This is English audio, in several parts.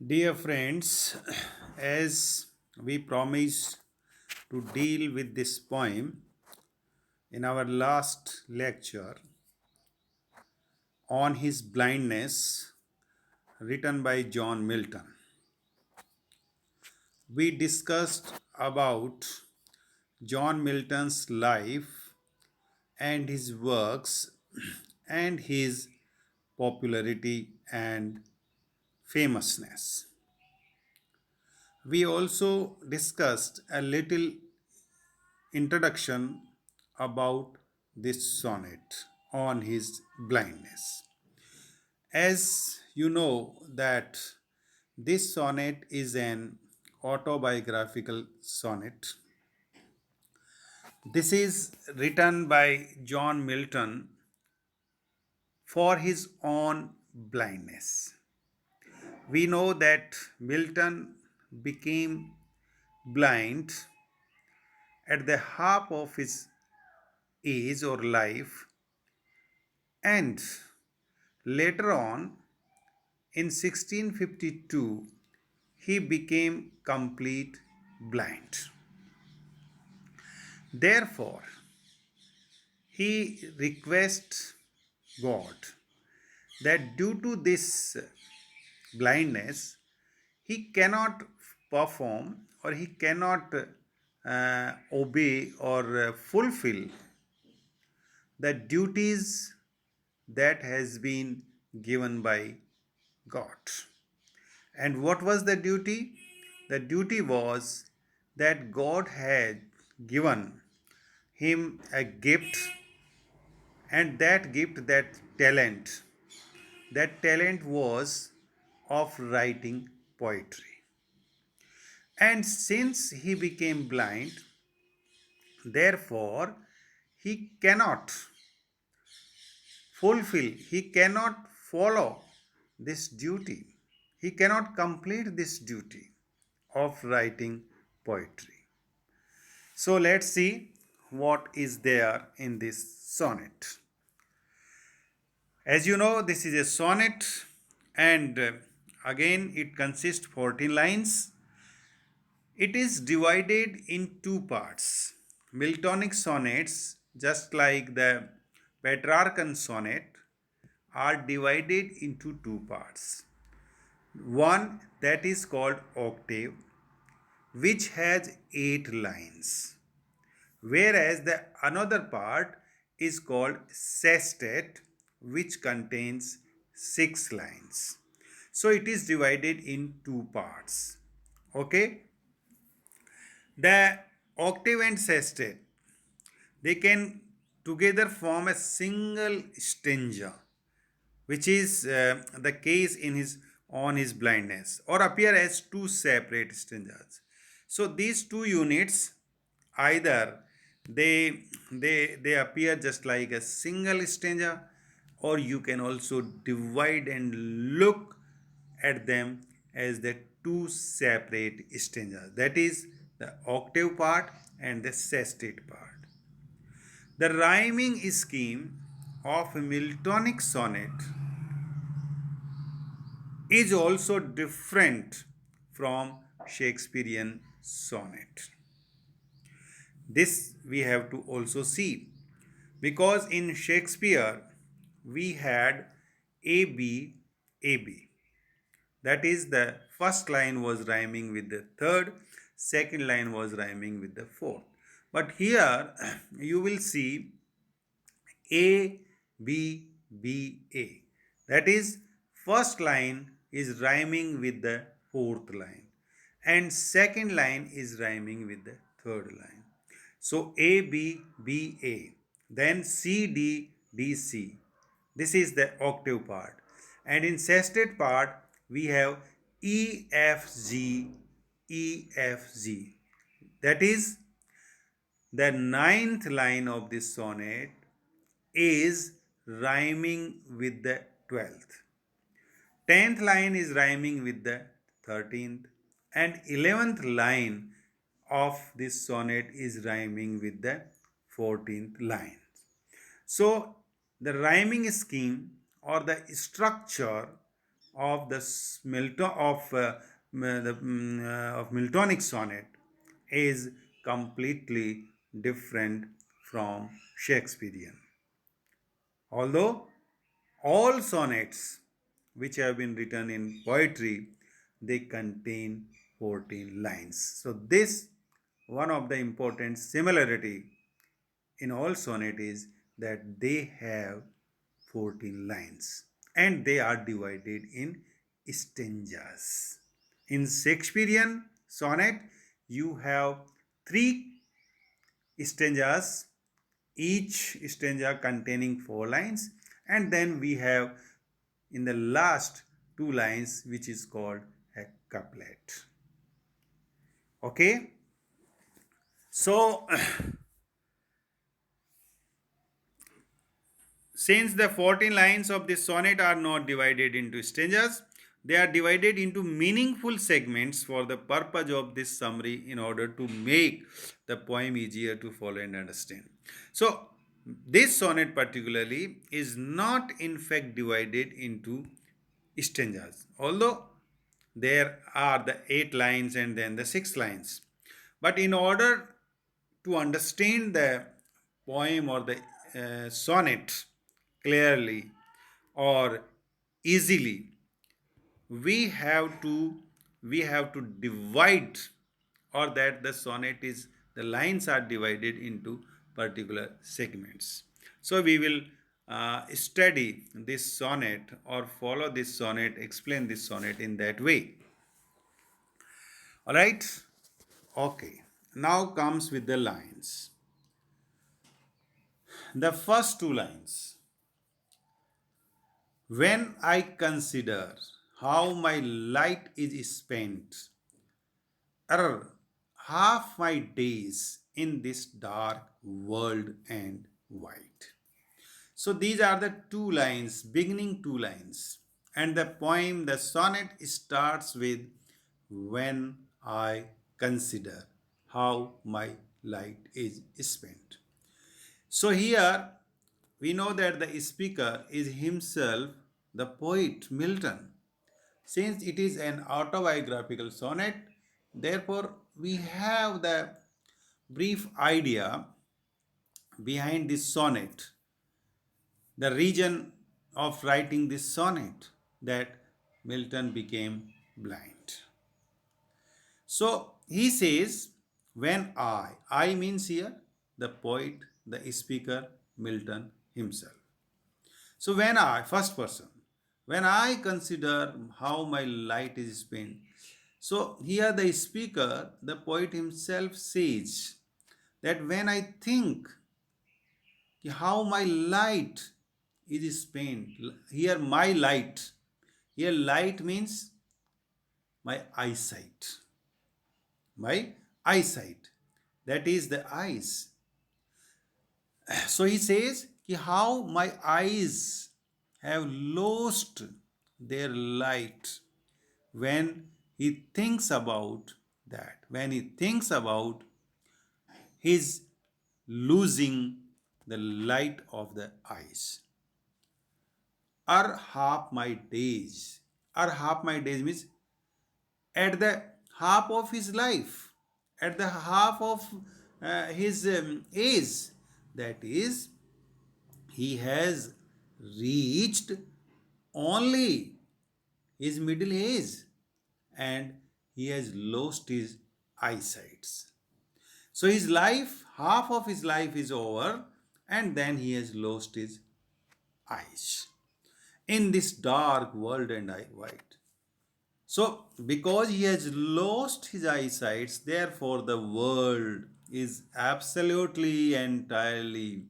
Dear friends, as we promised to deal with this poem in our last lecture on his blindness, written by John Milton, we discussed about John Milton's life and his works and his popularity and famousness. We also discussed a little introduction about this sonnet on his blindness. As you know that this sonnet is an autobiographical sonnet. This is written by John Milton for his own blindness. We know that Milton became blind at the half of his age or life, and later on in 1652 he became complete blind. Therefore, he requests God that due to this blindness, he cannot perform or he cannot obey or fulfill the duties that has been given by God. And what was the duty? The duty was that God had given him a gift, and that talent was of writing poetry. And since he became blind, therefore he cannot he cannot follow this duty, he cannot complete this duty of writing poetry. So let's see what is there in this sonnet. As you know, this is a sonnet, and again it consists 14 lines. It is divided in two parts. Miltonic sonnets, just like the Petrarchan sonnet, are divided into two parts. One that is called octave, which has 8 lines, whereas the another part is called sestet, which contains 6 lines. So it is divided in two parts. Okay, the octave and sestet, they can together form a single stanza, which is the case in his on his blindness, or appear as two separate stanzas. So these two units, either they appear just like a single stanza, or you can also divide and look at them as the two separate stanzas, that is the octave part and the sestet part. The rhyming scheme of a Miltonic sonnet is also different from Shakespearean sonnet. This we have to also see, because in Shakespeare we had AB, AB. That is, the first line was rhyming with the third, second line was rhyming with the fourth. But here you will see A, B, B, A. That is, first line is rhyming with the fourth line, and second line is rhyming with the third line. So A, B, B, A. Then C, D, D, C. This is the octave part. And in sestet part, we have E, F, G, E, F, G. That is, the ninth line of this sonnet is rhyming with the 12th. 10th line is rhyming with the 13th, and 11th line of this sonnet is rhyming with the 14th line. So the rhyming scheme or the structure of the Milton of Miltonic sonnet is completely different from Shakespearean. Although all sonnets which have been written in poetry, they contain 14 lines. So this one of the important similarity in all sonnet is that they have 14 lines and they are divided in stanzas. In Shakespearean sonnet, you have three stanzas, each stanza containing 4 lines, and then we have in the last 2 lines which is called a couplet. Okay, so since the 14 lines of this sonnet are not divided into stanzas, they are divided into meaningful segments for the purpose of this summary in order to make the poem easier to follow and understand. So, this sonnet particularly is not in fact divided into stanzas, although there are the 8 lines and then the 6 lines. But in order to understand the poem or the sonnet clearly or easily, we have to divide, or that the sonnet is, the lines are divided into particular segments. So we will study this sonnet or follow this sonnet, explain this sonnet in that way. All right. Okay, now comes with the lines. The first 2 lines: when I consider how my light is spent, er, half my days in this dark world and wide. So these are the 2 lines, beginning 2 lines. And the poem, the sonnet starts with when I consider how my light is spent. So here we know that the speaker is himself the poet Milton. Since it is an autobiographical sonnet, therefore we have the brief idea behind this sonnet, the reason of writing this sonnet, that Milton became blind. So he says, when I means here the poet, the speaker, Milton himself. So when I, first person, when I consider how my light is spent, so here the speaker, the poet himself says that when I think how my light is spent, here my light, here light means my eyesight, my eyesight, that is the eyes. So he says how my eyes have lost their light when he thinks about that, when he thinks about his losing the light of the eyes. Are half my days. Are half my days means at the half of his life, at the half of his age. That is, he has reached only his middle age and he has lost his eyesight. So his life, half of his life is over, and then he has lost his eyes in this dark world and white. So, because he has lost his eyesight, therefore the world is absolutely entirely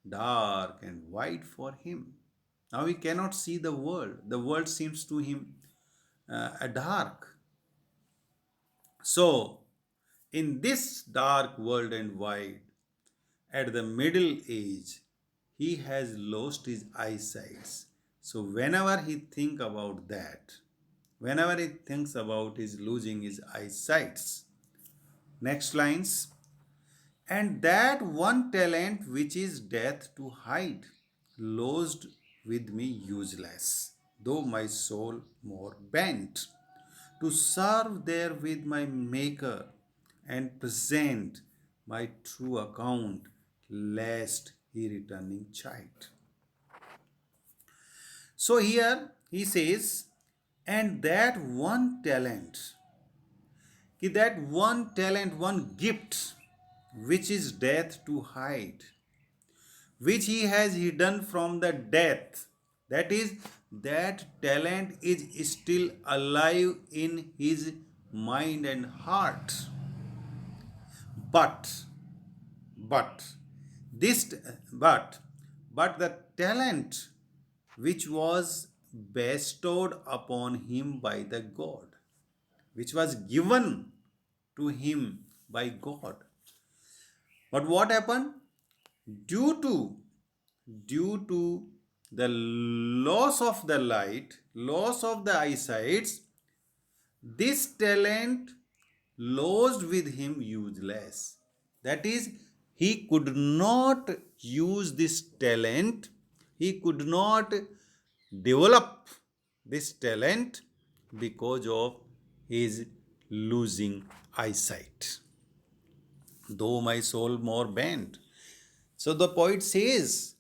dark and white for him. Now he cannot see the world. The world seems to him a dark. So, in this dark world and white, at the middle age, he has lost his eyesight. So, whenever he think about that, whenever he thinks about his losing his eyesight, next lines, and that one talent which is death to hide, lost with me useless. though my soul more bent, to serve there with my Maker and present my true account, lest he returning chide. So here he says, and that one talent, one gift, which is death to hide, which he has hidden from the death. That is, that talent is still alive in his mind and heart. But, but, this, but, but the talent which was bestowed upon him by the God, which was given to him by God. But what happened? Due to due to the loss of the light, loss of the eyesight, this talent lost with him useless. That is, he could not use this talent, he could not develop this talent because of his losing eyesight. Though my soul more bent. So the poet says,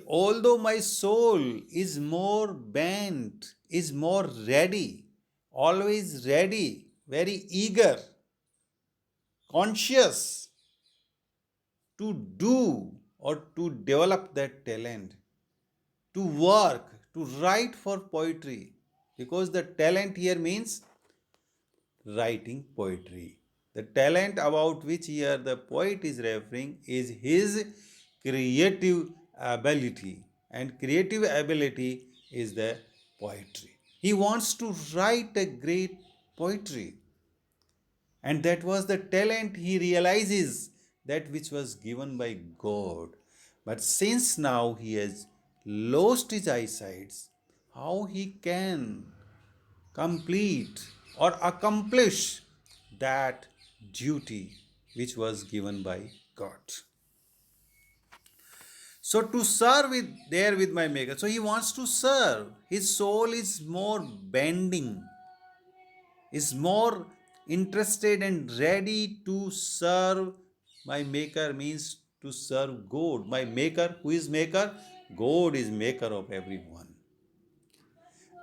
although my soul is more bent, is more ready, always ready, very eager, conscious to do or to develop that talent, to work, to write for poetry, because the talent here means writing poetry. The talent about which here the poet is referring is his creative ability, and creative ability is the poetry. He wants to write a great poetry, and that was the talent he realizes, that which was given by God. But since now he has lost his eyesight, how he can complete or accomplish that duty which was given by God? So to serve with there with my Maker. So he wants to serve. His soul is more bending, is more interested and ready to serve my Maker, means to serve God. My Maker, who is Maker? God is Maker of everyone.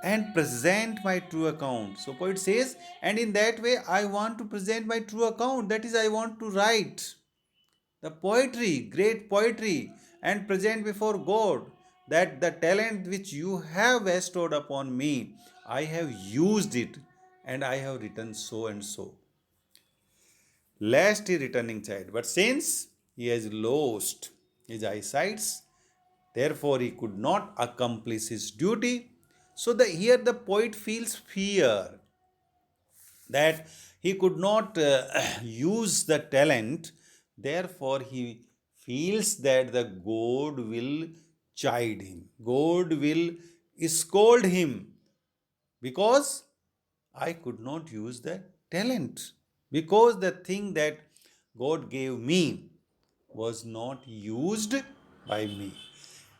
And present my true account. So poet says, and in that way I want to present my true account. That is, I want to write the poetry, great poetry, and present before God that the talent which you have bestowed upon me, I have used it and I have written so and so. Lest he returning child. But since he has lost his eyesight, therefore he could not accomplish his duty. So here the poet feels fear that he could not use the talent, therefore he feels that the God will chide him, God will scold him, because I could not use the talent, because the thing that God gave me was not used by me.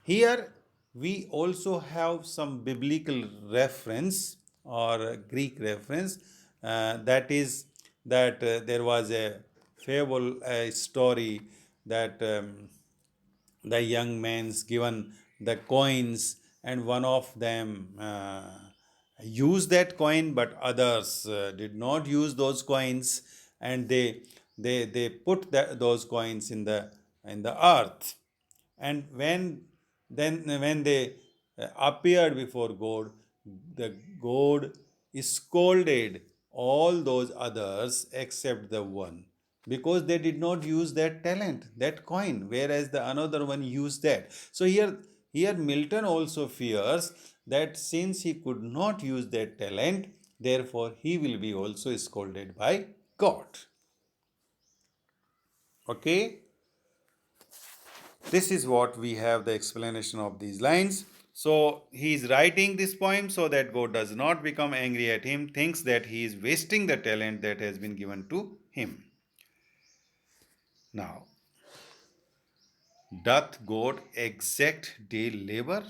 Here we also have some biblical reference or Greek reference, that is that there was a fable, a story that the young man's given the coins, and one of them used that coin, but others did not use those coins, and they put those coins in the earth. And when they appeared before God, the God scolded all those others except the one, because they did not use that talent, that coin, whereas the another one used that. So here Milton also fears that since he could not use that talent, therefore he will be also scolded by God. Okay. This is what we have the explanation of these lines. So he is writing this poem so that God does not become angry at him, thinks that he is wasting the talent that has been given to him. Now, doth God exact day labor,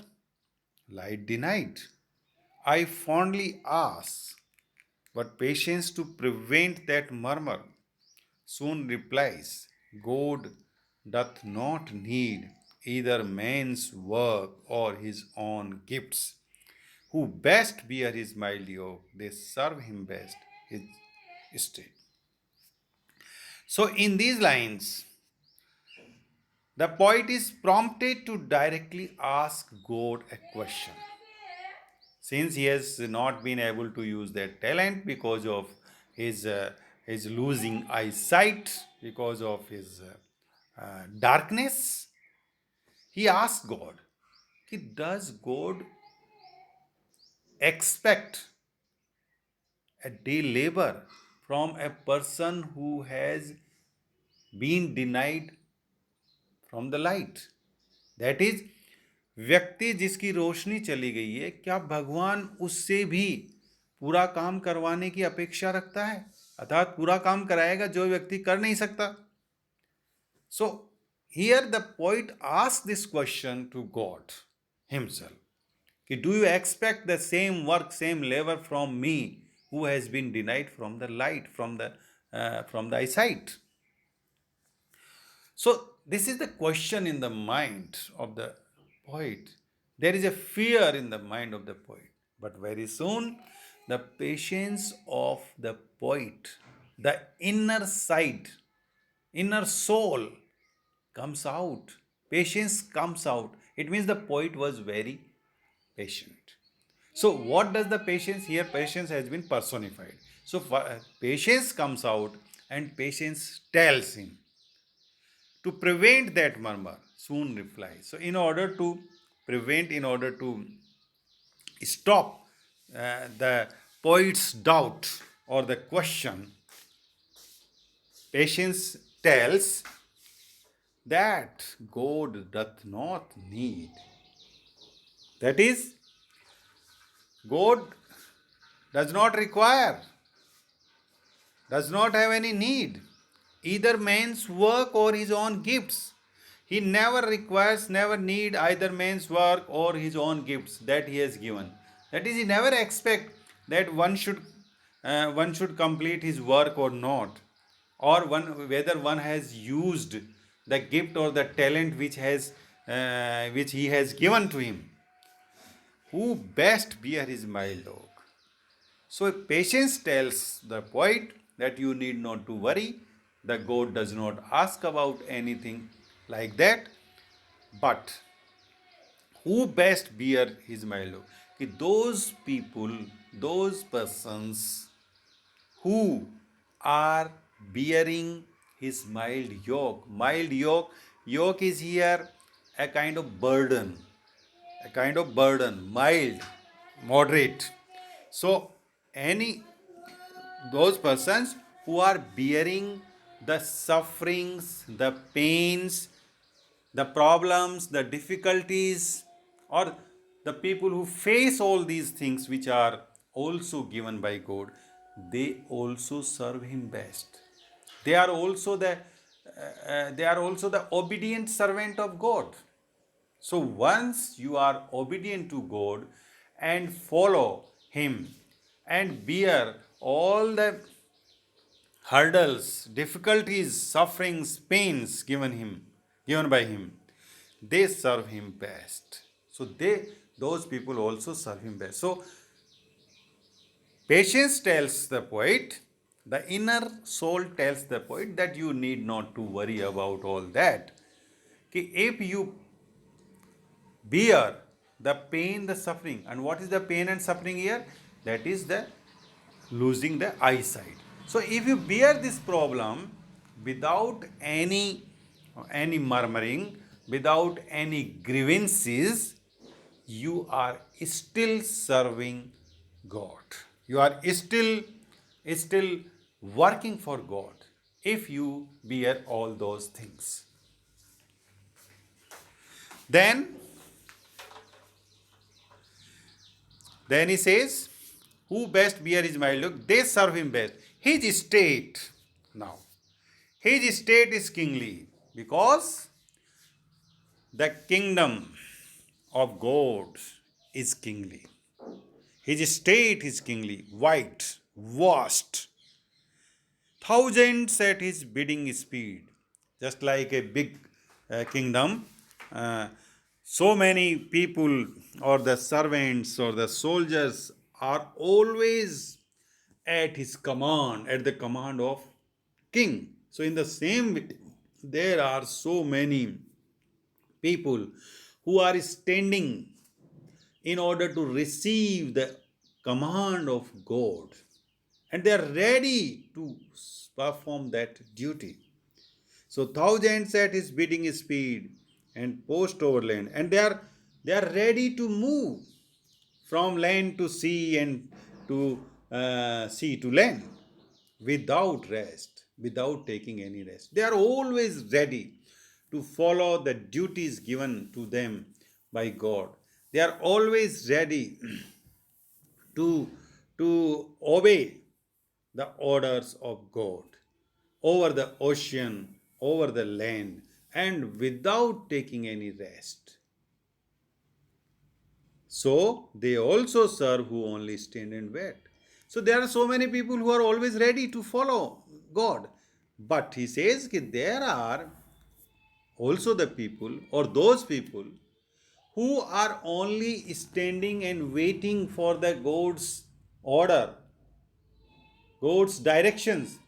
light denied? I fondly ask, but patience to prevent that murmur soon replies, God doth not need either man's work or his own gifts. Who best bear his mild yoke, they serve him best his state. So, in these lines, the poet is prompted to directly ask God a question. Since he has not been able to use that talent because of his losing eyesight, because of his darkness, he asks God, does God expect a day labor from a person who has been denied from the light? That is, व्यक्ति जिसकी रोशनी चली गई है, क्या भगवान उससे भी पूरा काम करवाने की अपेक्षा रखता है? अर्थात पूरा काम कराएगा जो व्यक्ति कर नहीं सकता. So here the poet asks this question to God himself. Do you expect the same work, same labor from me who has been denied from the light, from the eyesight? So this is the question in the mind of the poet. There is a fear in the mind of the poet. But very soon, the patience of the poet, the inner side, inner soul comes out. Patience comes out. It means the poet was very patient. So, what does the patience here? Patience has been personified. So, patience comes out and patience tells him to prevent that murmur, soon reply. So, in order to stop the poet's doubt or the question, patience tells that God doth not need. That is, God does not require, does not have any need, either man's work or his own gifts. He never requires, never need either man's work or his own gifts that he has given. That is, he never expect that one should complete his work or not, or whether one has used the gift or the talent which he has given to him. Who best bear his mild oak? So patience tells the poet that you need not to worry. The God does not ask about anything like that. But who best bear his mild yoke? Those people, those persons who are bearing his mild yoke. Mild yoke, yoke is here a kind of burden, mild, moderate. So any those persons who are bearing the sufferings, the pains, the problems, the difficulties, or the people who face all these things which are also given by God, they also serve Him best. They are also the obedient servant of God. So once you are obedient to God and follow Him and bear all the hurdles, difficulties, sufferings, pains given by Him, they serve Him best. So those people also serve Him best. So patience tells the poet, the inner soul tells the poet that you need not to worry about all that. If you bear the pain, the suffering. And what is the pain and suffering here? That is the losing the eyesight. So if you bear this problem without any murmuring, without any grievances, you are still serving God. You are still working for God if you bear all those things. Then Then he says, who best bear his mild yoke? They serve him best. His state, now, his state is kingly because the kingdom of God is kingly. His state is kingly, wide, vast, thousands at his bidding speed, just like a big kingdom. Uh, so many people, or the servants, or the soldiers, are always at his command, at the command of king. So, in the same way, there are so many people who are standing in order to receive the command of God, and they are ready to perform that duty. So thousands at his bidding speed and post over land, and they are ready to move from land to sea and to sea to land without rest, without taking any rest. They are always ready to follow the duties given to them by God. They are always ready to, to obey the orders of God over the ocean, over the land, and without taking any rest. So they also serve who only stand and wait. So there are so many people who are always ready to follow God. But he says that there are also the people, or those people who are only standing and waiting for the God's order, God's directions.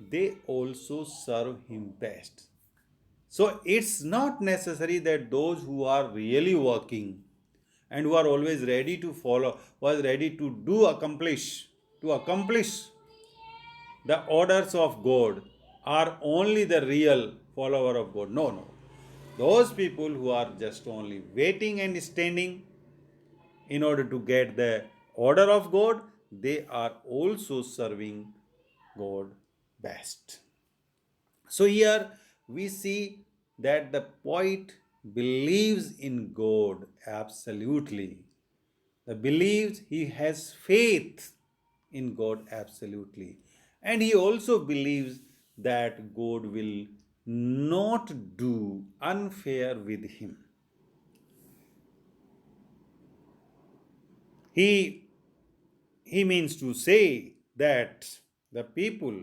They also serve him best. So it's not necessary that those who are really working and who are always ready to follow, was ready to accomplish the orders of God, are only the real follower of God. No, no. Those people who are just only waiting and standing in order to get the order of God, they are also serving God best. So here we see that the poet believes in God absolutely. He believes, he has faith in God absolutely. And he also believes that God will not do unfair with him. He, he means to say that the people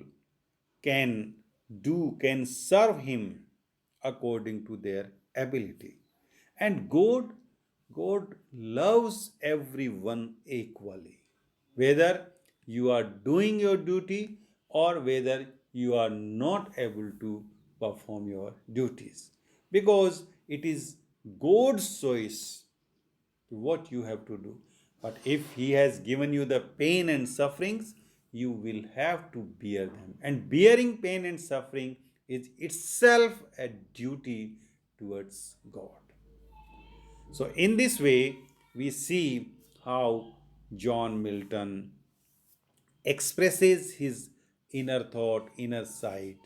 can can serve him according to their ability. And God loves everyone equally, whether you are doing your duty or whether you are not able to perform your duties, because it is God's choice what you have to do. But if he has given you the pain and sufferings, you will have to bear them. And bearing pain and suffering is itself a duty towards God. So, in this way, we see how John Milton expresses his inner thought, inner sight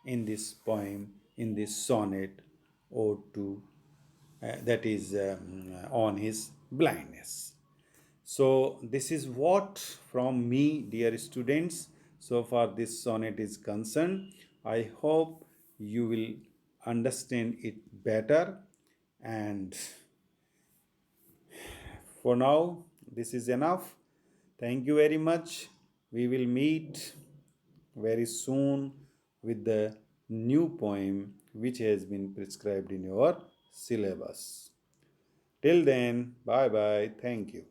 in this poem, in this sonnet, ode to that is on his blindness. So, this is what from me, dear students, so far this sonnet is concerned. I hope you will understand it better. And for now, this is enough. Thank you very much. We will meet very soon with the new poem which has been prescribed in your syllabus. Till then, bye bye. Thank you.